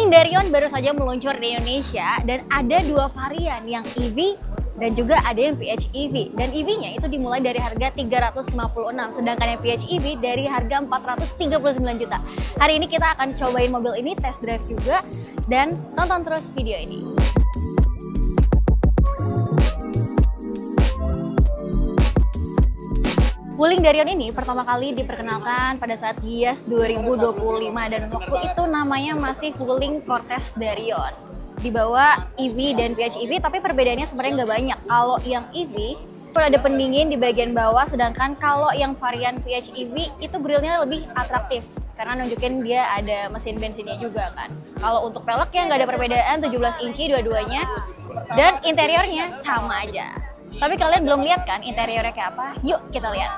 Wuling Darion baru saja meluncur di Indonesia dan ada dua varian, yang EV dan juga ada yang PHEV. Dan EV-nya itu dimulai dari harga 356, sedangkan yang PHEV dari harga 439 juta. Hari ini kita akan cobain mobil ini, test drive juga, dan tonton terus video ini. Wuling Darion ini pertama kali diperkenalkan pada saat Gias 2025 dan waktu itu namanya masih Wuling Cortez Darion. Dibawa EV dan PHEV, tapi perbedaannya sebenarnya nggak banyak. Kalau yang EV itu ada pendingin di bagian bawah, sedangkan kalau yang varian PHEV itu grillnya lebih atraktif karena nunjukin dia ada mesin bensinnya juga kan. Kalau untuk peleknya nggak ada perbedaan, 17 inci dua-duanya, dan interiornya sama aja. Tapi kalian belum lihat kan interiornya kayak apa? Yuk kita lihat.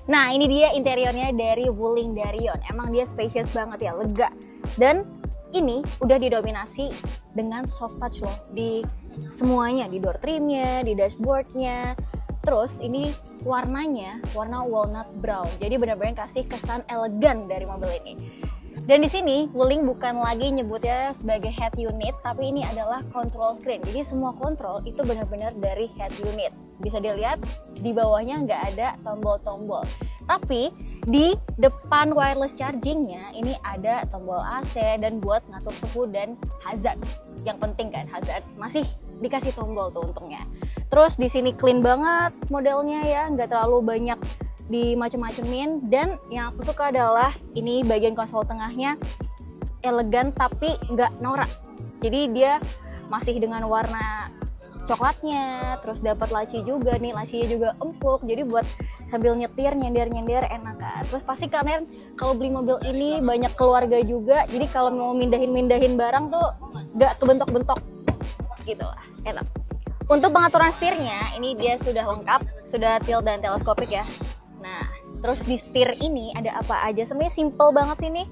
Nah, ini dia interiornya dari Wuling Darion. Emang dia spacious banget ya, lega. Dan ini udah didominasi dengan soft touch loh di semuanya, di door trimnya, di dashboardnya. Terus ini warnanya warna walnut brown. Jadi benar-benar kasih kesan elegan dari mobil ini. Dan di sini Wuling bukan lagi nyebutnya sebagai head unit, tapi ini adalah control screen. Jadi semua kontrol itu benar-benar dari head unit. Bisa dilihat di bawahnya nggak ada tombol-tombol. Tapi di depan wireless chargingnya ini ada tombol AC dan buat ngatur suhu dan hazard. Yang penting kan hazard masih dikasih tombol tuh untungnya. Terus di sini clean banget modelnya ya, nggak terlalu banyak dimacem-macemin, dan yang aku suka adalah ini bagian konsol tengahnya elegan tapi nggak norak. Jadi dia masih dengan warna coklatnya, terus dapat laci juga nih, lacinya juga empuk, jadi buat sambil nyetir nyender-nyender enak kan. Terus pasti kalian kalau beli mobil ini banyak keluarga juga, jadi kalau mau mindahin barang tuh nggak kebentok-bentok gitu lah, enak. Untuk pengaturan setirnya ini dia sudah lengkap, sudah tilt dan teleskopik ya. Nah, terus di setir ini ada apa aja? Sebenarnya simple banget sih nih.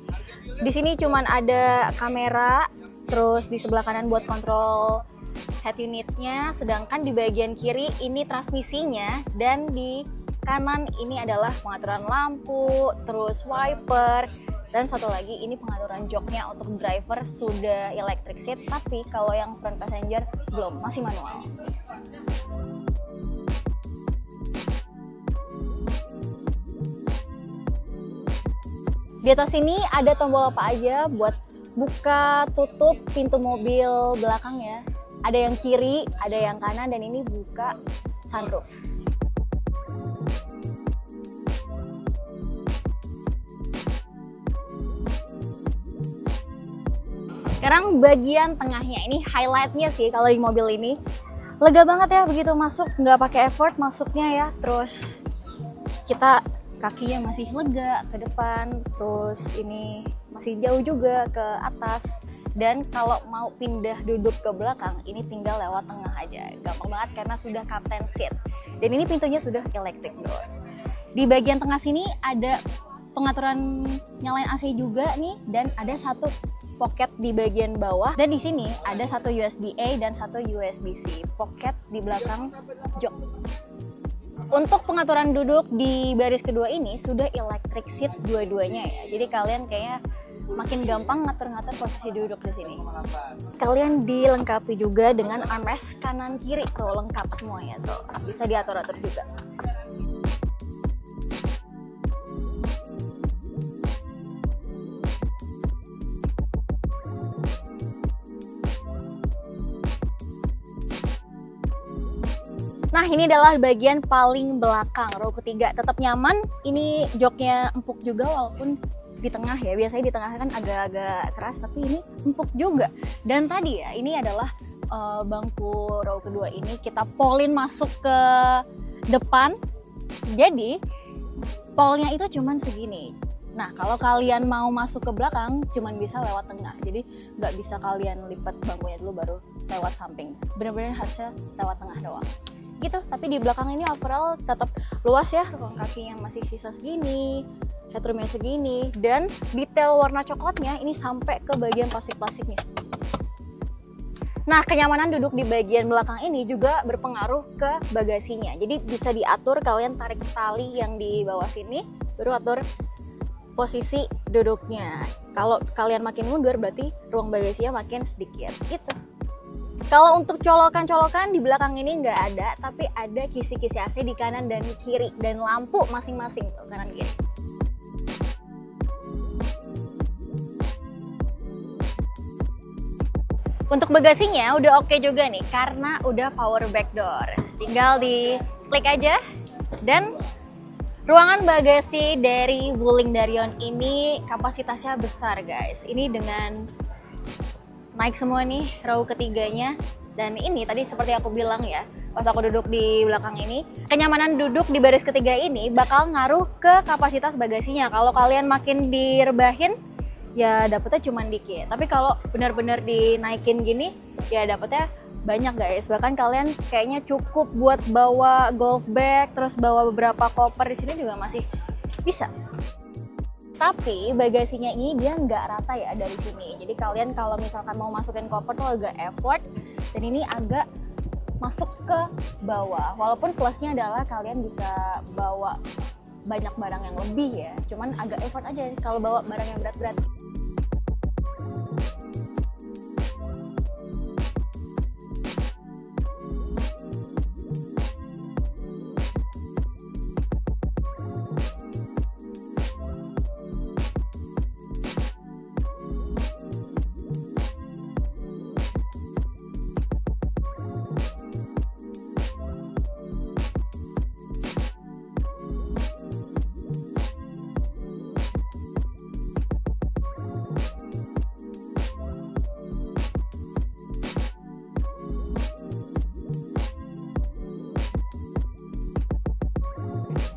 Di sini cuman ada kamera, terus di sebelah kanan buat kontrol head unitnya, sedangkan di bagian kiri ini transmisinya, dan di kanan ini adalah pengaturan lampu, terus wiper, dan satu lagi ini pengaturan joknya. Untuk driver sudah electric seat, tapi kalau yang front passenger belum, masih manual. Di atas sini ada tombol apa aja buat buka tutup pintu mobil belakang ya. Ada yang kiri, ada yang kanan, dan ini buka sunroof. Sekarang bagian tengahnya, ini highlightnya sih kalau di mobil ini. Lega banget ya begitu masuk, nggak pakai effort masuknya ya. Terus kita kakinya masih lega ke depan, terus ini masih jauh juga ke atas. Dan kalau mau pindah duduk ke belakang, ini tinggal lewat tengah aja, gampang banget karena sudah captain seat. Dan ini pintunya sudah electric door. Di bagian tengah sini ada pengaturan nyalain AC juga nih, dan ada satu pocket di bagian bawah, dan di sini ada satu USB-A dan satu USB-C pocket di belakang jok. Untuk pengaturan duduk di baris kedua ini sudah electric seat dua-duanya ya. Jadi kalian kayaknya makin gampang ngatur-ngatur posisi duduk di sini. Kalian dilengkapi juga dengan armrest kanan kiri tuh, lengkap semuanya tuh. Bisa diatur-atur juga. Nah, ini adalah bagian paling belakang, row ketiga. Tetap nyaman, ini joknya empuk juga walaupun di tengah ya. Biasanya di tengah kan agak-agak keras, tapi ini empuk juga. Dan tadi ya, ini adalah bangku row kedua ini kita polin masuk ke depan. Jadi, polnya itu cuman segini. Nah, kalau kalian mau masuk ke belakang, cuman bisa lewat tengah. Jadi, nggak bisa kalian lipat bangkunya dulu baru lewat samping. Bener-bener harusnya lewat tengah doang. Gitu, tapi di belakang ini overall tetap luas ya, ruang kakinya masih sisa segini, headroomnya segini, dan detail warna coklatnya ini sampai ke bagian plastik-plastiknya. Nah, kenyamanan duduk di bagian belakang ini juga berpengaruh ke bagasinya. Jadi bisa diatur, kalian tarik tali yang di bawah sini, baru atur posisi duduknya. Kalau kalian makin mundur berarti ruang bagasinya makin sedikit gitu. Kalau untuk colokan-colokan di belakang ini nggak ada, tapi ada kisi-kisi AC di kanan dan kiri dan lampu masing-masing tuh kanan kiri. Untuk bagasinya udah oke juga nih karena udah power back door. Tinggal di klik aja dan ruangan bagasi dari Wuling Darion ini kapasitasnya besar guys. Ini dengan naik semua nih row ketiganya, dan ini tadi seperti aku bilang ya, pas aku duduk di belakang ini, kenyamanan duduk di baris ketiga ini bakal ngaruh ke kapasitas bagasinya. Kalau kalian makin direbahin ya dapetnya cuma dikit, tapi kalau benar-benar dinaikin gini ya dapetnya banyak guys. Bahkan kalian kayaknya cukup buat bawa golf bag, terus bawa beberapa koper di sini juga masih bisa. Tapi bagasinya ini dia nggak rata ya dari sini. Jadi kalian kalau misalkan mau masukin koper tuh agak effort, dan ini agak masuk ke bawah. Walaupun plusnya adalah kalian bisa bawa banyak barang yang lebih ya. Cuman agak effort aja kalau bawa barang yang berat-berat.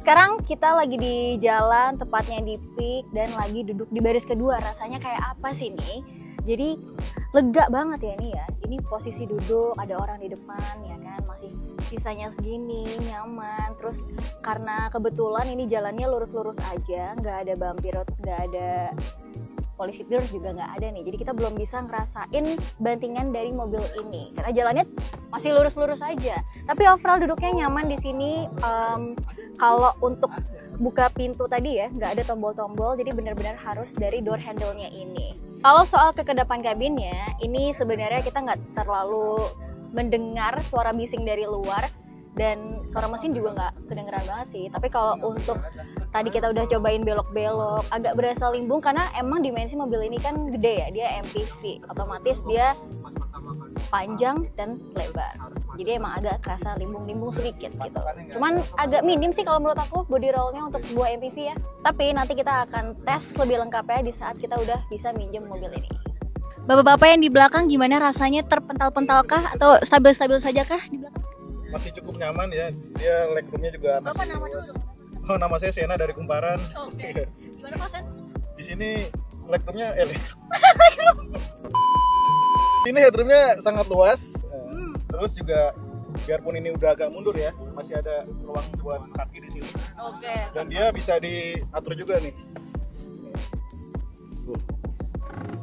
Sekarang kita lagi di jalan, tepatnya di Peak, dan lagi duduk di baris kedua. Rasanya kayak apa sih nih? Jadi lega banget ya ini ya. Ini posisi duduk, ada orang di depan ya kan, masih sisanya segini, nyaman. Terus karena kebetulan ini jalannya lurus-lurus aja, nggak ada bumpy road, nggak ada polisi tidur juga nggak ada nih. Jadi kita belum bisa ngerasain bantingan dari mobil ini karena jalannya masih lurus-lurus aja. Tapi overall duduknya nyaman di sini. Kalau untuk buka pintu tadi ya nggak ada tombol-tombol, jadi benar-benar harus dari door handle-nya ini. Kalau soal kekedapan kabinnya, ini sebenarnya kita nggak terlalu mendengar suara bising dari luar, dan suara mesin juga nggak kedengeran banget sih. Tapi kalau untuk tadi kita udah cobain belok-belok, agak berasa limbung karena emang dimensi mobil ini kan gede ya, dia MPV, otomatis dia panjang dan lebar. Jadi emang agak kerasa limbung-limbung sedikit gitu. Cuman agak minim sih kalau menurut aku body roll-nya untuk sebuah MPV ya. Tapi nanti kita akan tes lebih lengkapnya di saat kita udah bisa minjem mobil ini. Bapak-bapak yang di belakang gimana rasanya, terpental-pentalkah atau stabil-stabil saja kah di belakang? Masih cukup nyaman ya, dia legroomnya juga masih Bapak nama luas. dulu. Oh, nama saya Sena dari Kumparan. Oke. Gimana Pak Sen? Di sini legroomnya ini headroomnya sangat luas. Terus juga biarpun ini udah agak mundur ya, masih ada ruang buat kaki di sini. Oke. Dan dia bisa diatur juga nih.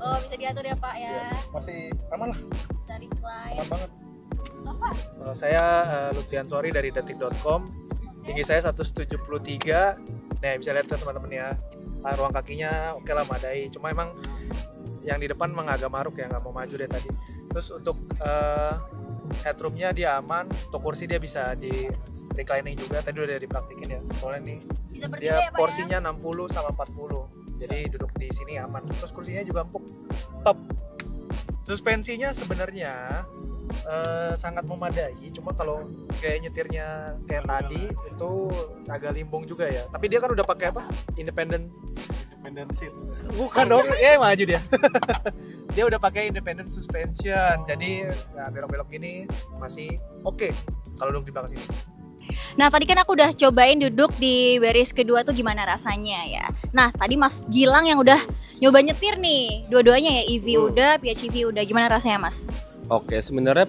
Oh, bisa diatur ya Pak ya. Ya, masih aman lah, Bisa recline. aman banget. Bapak. Kalau saya Lutfian Sori dari detik.com, tinggi saya 173. Nah, bisa lihat kan teman-teman ya, ruang kakinya oke lah, madai. Cuma emang yang di depan emang agak maruk ya, nggak mau maju deh tadi. Terus untuk headroomnya dia aman, untuk kursi dia bisa di reclining juga, tadi udah dipraktikin ya. Soalnya nih Bisa bertiga dia ya Pak porsinya 60 sama 40, jadi duduk di sini aman. Terus kursinya juga empuk, top. Suspensinya sebenarnya sangat memadai, cuma kalau kayak nyetirnya kayak tadi itu agak limbung juga ya. Tapi dia kan udah pakai apa? Independent Seat. bukan dong, maju dia. Dia udah pakai independent suspension, jadi ya, belok-belok gini masih oke kalau duduk di belakang sini. Nah tadi kan aku udah cobain duduk di baris kedua tuh gimana rasanya ya. Nah tadi Mas Gilang yang udah nyoba nyetir nih, dua-duanya ya, EV udah, PHEV udah, gimana rasanya Mas? Oke, sebenarnya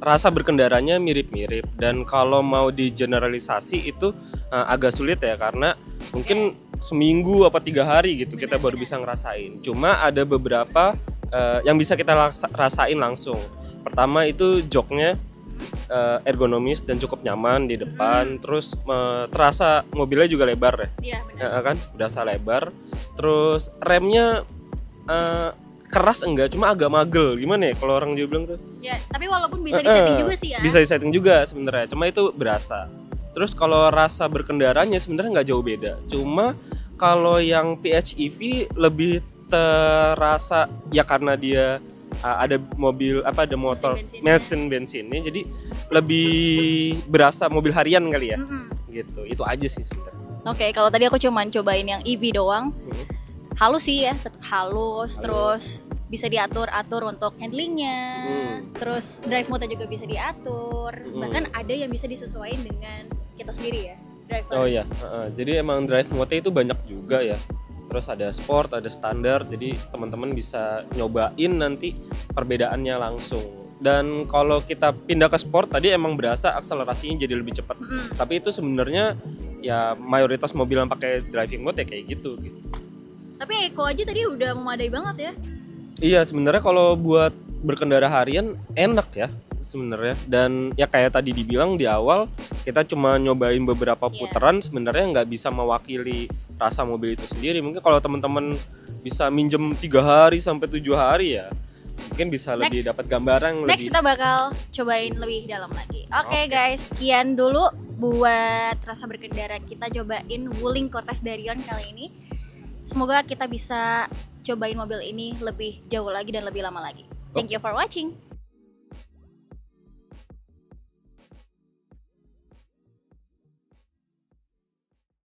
rasa berkendaranya mirip-mirip, dan kalau mau digeneralisasi itu agak sulit ya, karena mungkin seminggu apa 3 hari gitu kita baru bisa ngerasain. Cuma ada beberapa yang bisa kita rasain langsung. Pertama itu joknya ergonomis dan cukup nyaman di depan. Terus terasa mobilnya juga lebar ya. Iya benar. Ya kan, berasa lebar. Terus remnya keras enggak, cuma agak magel. Gimana ya kalau orang juga bilang tuh? Ya, tapi walaupun bisa disetting juga sih ya. Bisa disetting juga sebenarnya, cuma itu berasa. Terus kalau rasa berkendaranya sebenarnya nggak jauh beda. Cuma kalau yang PHEV lebih terasa ya karena dia ada mobil ada motor mesin bensinnya, jadi lebih berasa mobil harian kali ya. Gitu. Itu aja sih sebenarnya. Oke, kalau tadi aku cuman cobain yang EV doang. Halus sih ya, tetap halus. Terus bisa diatur-atur untuk handlingnya. Terus drive mode juga bisa diatur. Bahkan ada yang bisa disesuaikan dengan kita sendiri ya, driver. Oh iya, jadi emang drive mode itu banyak juga ya. Terus ada sport, ada standar, jadi teman-teman bisa nyobain nanti perbedaannya langsung. Dan kalau kita pindah ke sport tadi emang berasa akselerasinya jadi lebih cepat. Tapi itu sebenarnya ya mayoritas mobil yang pakai driving mode ya kayak gitu. Tapi Eco aja tadi udah memadai banget ya. Iya, sebenarnya kalau buat berkendara harian enak ya sebenarnya. Dan ya kayak tadi dibilang di awal, kita cuma nyobain beberapa putaran, sebenarnya nggak bisa mewakili rasa mobil itu sendiri. Mungkin kalau teman-teman bisa minjem 3 hari sampai 7 hari ya, mungkin bisa lebih dapat gambaran. Next kita bakal cobain lebih dalam lagi. Oke guys, sekian dulu buat rasa berkendara kita cobain Wuling Cortez Darion kali ini. Semoga kita bisa cobain mobil ini lebih jauh lagi dan lebih lama lagi. Thank you for watching.